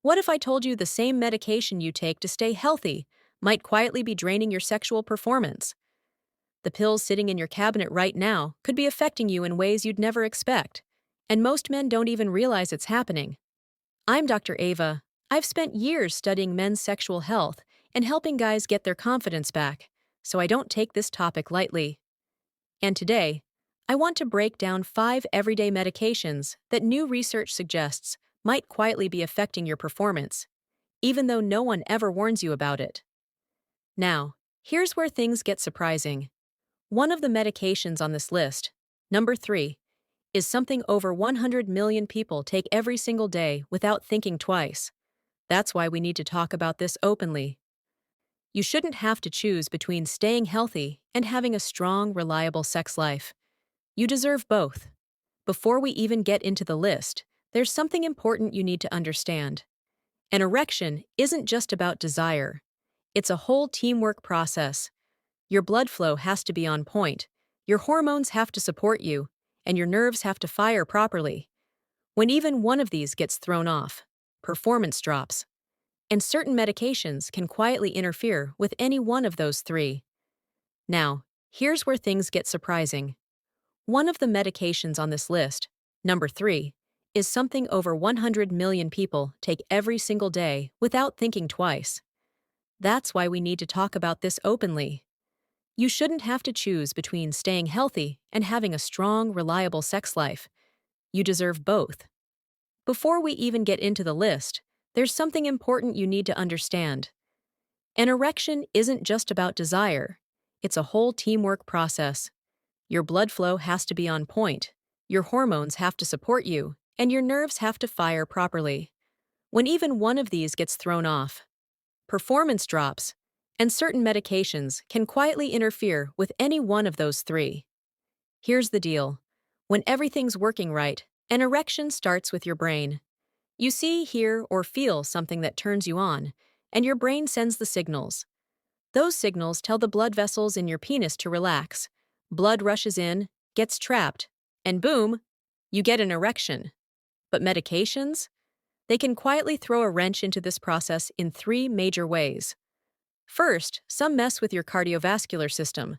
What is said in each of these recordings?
What if I told you the same medication you take to stay healthy might quietly be draining your sexual performance? The pills sitting in your cabinet right now could be affecting you in ways you'd never expect, and most men don't even realize it's happening. I'm Dr. Ava. I've spent years studying men's sexual health and helping guys get their confidence back, so I don't take this topic lightly. And today, I want to break down 5 everyday medications that new research suggests might quietly be affecting your performance, even though no one ever warns you about it. Now, here's where things get surprising. One of the medications on this list, number 3, is something over 100 million people take every single day without thinking twice. That's why we need to talk about this openly. You shouldn't have to choose between staying healthy and having a strong, reliable sex life. You deserve both. Before we even get into the list, there's something important you need to understand. An erection isn't just about desire. It's a whole teamwork process. Your blood flow has to be on point, your hormones have to support you, and your nerves have to fire properly. When even one of these gets thrown off, performance drops. And certain medications can quietly interfere with any one of those three. Now, here's where things get surprising. One of the medications on this list, number 3, is something over 100 million people take every single day without thinking twice. That's why we need to talk about this openly. You shouldn't have to choose between staying healthy and having a strong, reliable sex life. You deserve both. Before we even get into the list, there's something important you need to understand. An erection isn't just about desire. It's a whole teamwork process. Your blood flow has to be on point, your hormones have to support you, and your nerves have to fire properly. When even one of these gets thrown off, performance drops, and certain medications can quietly interfere with any one of those three. Here's the deal. When everything's working right, an erection starts with your brain. You see, hear, or feel something that turns you on, and your brain sends the signals. Those signals tell the blood vessels in your penis to relax. Blood rushes in, gets trapped, and boom, you get an erection. But medications? They can quietly throw a wrench into this process in 3 major ways. First, some mess with your cardiovascular system,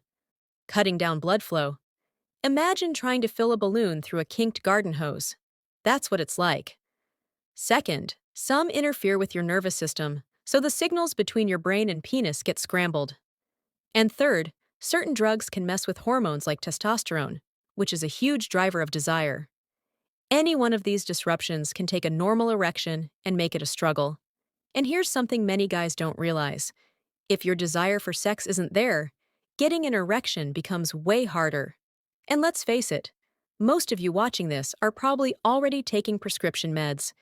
cutting down blood flow. Imagine trying to fill a balloon through a kinked garden hose. That's what it's like. Second, some interfere with your nervous system, so the signals between your brain and penis get scrambled. And third, certain drugs can mess with hormones like testosterone, which is a huge driver of desire. Any one of these disruptions can take a normal erection and make it a struggle. And here's something many guys don't realize. If your desire for sex isn't there, getting an erection becomes way harder. And let's face it, most of you watching this are probably already taking prescription meds.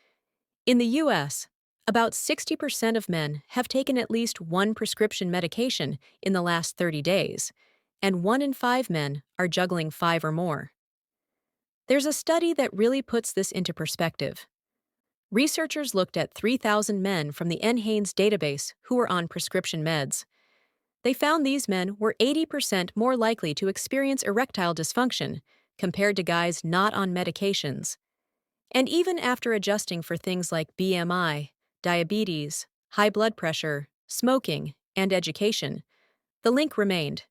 In the US, about 60% of men have taken at least one prescription medication in the last 30 days, and 1 in 5 men are juggling 5 or more. There's a study that really puts this into perspective. Researchers looked at 3,000 men from the NHANES database who were on prescription meds. They found these men were 80% more likely to experience erectile dysfunction compared to guys not on medications. And even after adjusting for things like BMI, diabetes, high blood pressure, smoking, and education, the link remained.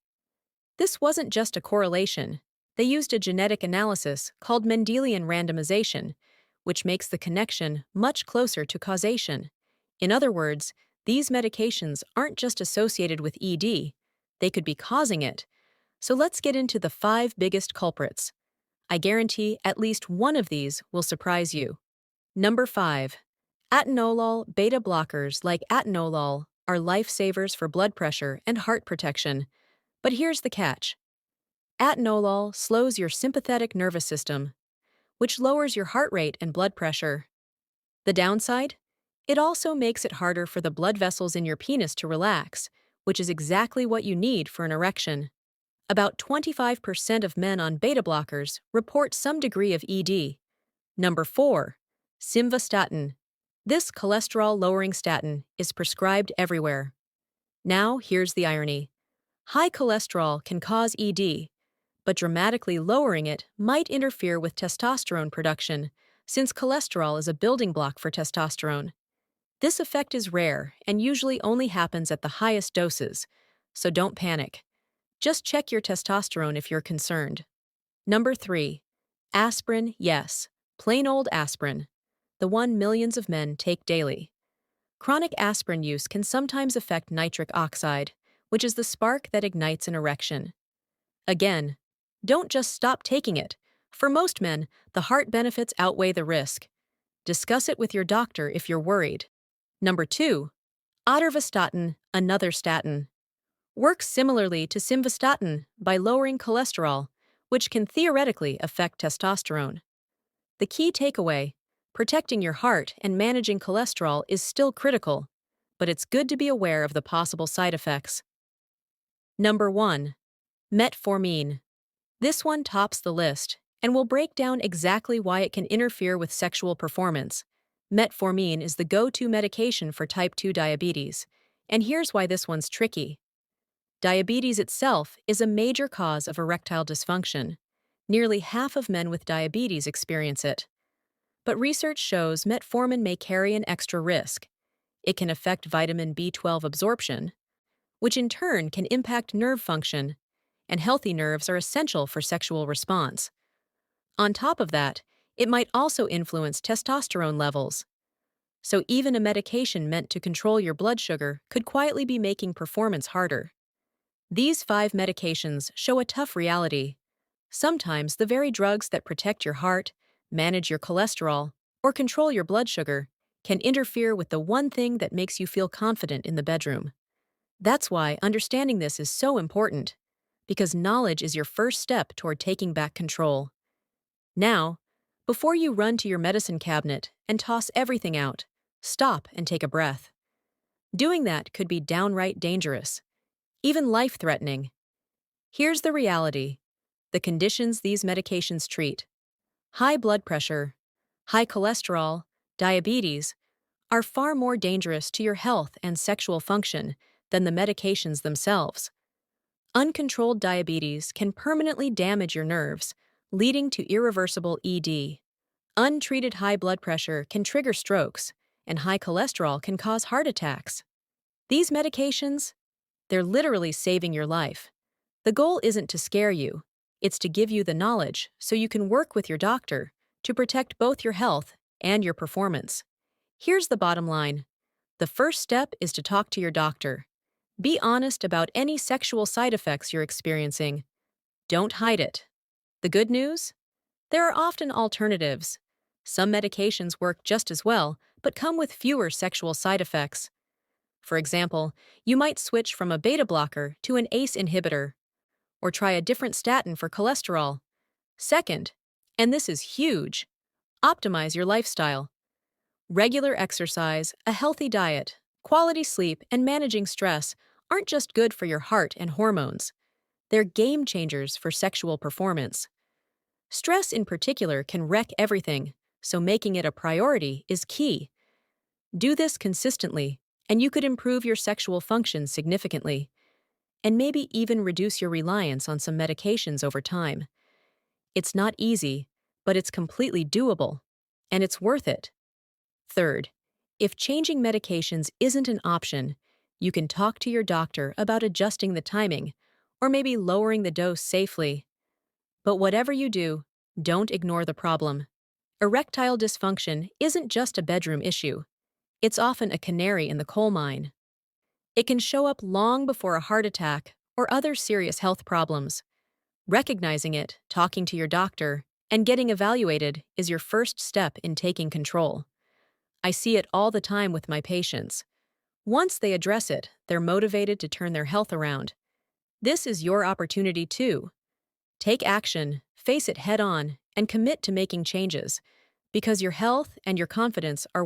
This wasn't just a correlation. They used a genetic analysis called Mendelian randomization, which makes the connection much closer to causation. In other words, these medications aren't just associated with ED, they could be causing it. So let's get into the 5 biggest culprits. I guarantee at least one of these will surprise you. Number 5. Atenolol beta blockers like atenolol are lifesavers for blood pressure and heart protection. But here's the catch. Atenolol slows your sympathetic nervous system, which lowers your heart rate and blood pressure. The downside? It also makes it harder for the blood vessels in your penis to relax, which is exactly what you need for an erection. About 25% of men on beta blockers report some degree of ED. Number 4. Simvastatin. This cholesterol-lowering statin is prescribed everywhere. Now, here's the irony. High cholesterol can cause ED, but dramatically lowering it might interfere with testosterone production, since cholesterol is a building block for testosterone. This effect is rare and usually only happens at the highest doses, so don't panic. Just check your testosterone if you're concerned. Number 3. Aspirin, yes. Plain old aspirin. The one millions of men take daily. Chronic aspirin use can sometimes affect nitric oxide, which is the spark that ignites an erection. Again, don't just stop taking it. For most men, the heart benefits outweigh the risk. Discuss it with your doctor if you're worried. Number 2. Atorvastatin, another statin. Works similarly to simvastatin by lowering cholesterol, which can theoretically affect testosterone. The key takeaway: protecting your heart and managing cholesterol is still critical, but it's good to be aware of the possible side effects. Number 1. Metformin. This one tops the list, and we'll break down exactly why it can interfere with sexual performance. Metformin is the go-to medication for type 2 diabetes, and here's why this one's tricky. Diabetes itself is a major cause of erectile dysfunction. Nearly half of men with diabetes experience it. But research shows metformin may carry an extra risk. It can affect vitamin B12 absorption, which in turn can impact nerve function, and healthy nerves are essential for sexual response. On top of that, it might also influence testosterone levels. So even a medication meant to control your blood sugar could quietly be making performance harder. These 5 medications show a tough reality. Sometimes the very drugs that protect your heart, manage your cholesterol, or control your blood sugar can interfere with the one thing that makes you feel confident in the bedroom. That's why understanding this is so important, because knowledge is your first step toward taking back control. Now, before you run to your medicine cabinet and toss everything out, stop and take a breath. Doing that could be downright dangerous, even life-threatening. Here's the reality: the conditions these medications treat, high blood pressure, high cholesterol, diabetes, are far more dangerous to your health and sexual function than the medications themselves. Uncontrolled diabetes can permanently damage your nerves, leading to irreversible ED. Untreated high blood pressure can trigger strokes, and high cholesterol can cause heart attacks. These medications, they're literally saving your life. The goal isn't to scare you, it's to give you the knowledge so you can work with your doctor to protect both your health and your performance. Here's the bottom line: the first step is to talk to your doctor. Be honest about any sexual side effects you're experiencing. Don't hide it. The good news? There are often alternatives. Some medications work just as well, but come with fewer sexual side effects. For example, you might switch from a beta blocker to an ACE inhibitor, or try a different statin for cholesterol. Second, and this is huge, optimize your lifestyle. Regular exercise, a healthy diet, quality sleep, and managing stress aren't just good for your heart and hormones. They're game changers for sexual performance. Stress in particular can wreck everything, so making it a priority is key. Do this consistently, and you could improve your sexual function significantly, and maybe even reduce your reliance on some medications over time. It's not easy, but it's completely doable, and it's worth it. Third, if changing medications isn't an option, you can talk to your doctor about adjusting the timing, or maybe lowering the dose safely. But whatever you do, don't ignore the problem. Erectile dysfunction isn't just a bedroom issue. It's often a canary in the coal mine. It can show up long before a heart attack or other serious health problems. Recognizing it, talking to your doctor, and getting evaluated is your first step in taking control. I see it all the time with my patients. Once they address it, they're motivated to turn their health around. This is your opportunity too. Take action, face it head on, and commit to making changes, because your health and your confidence are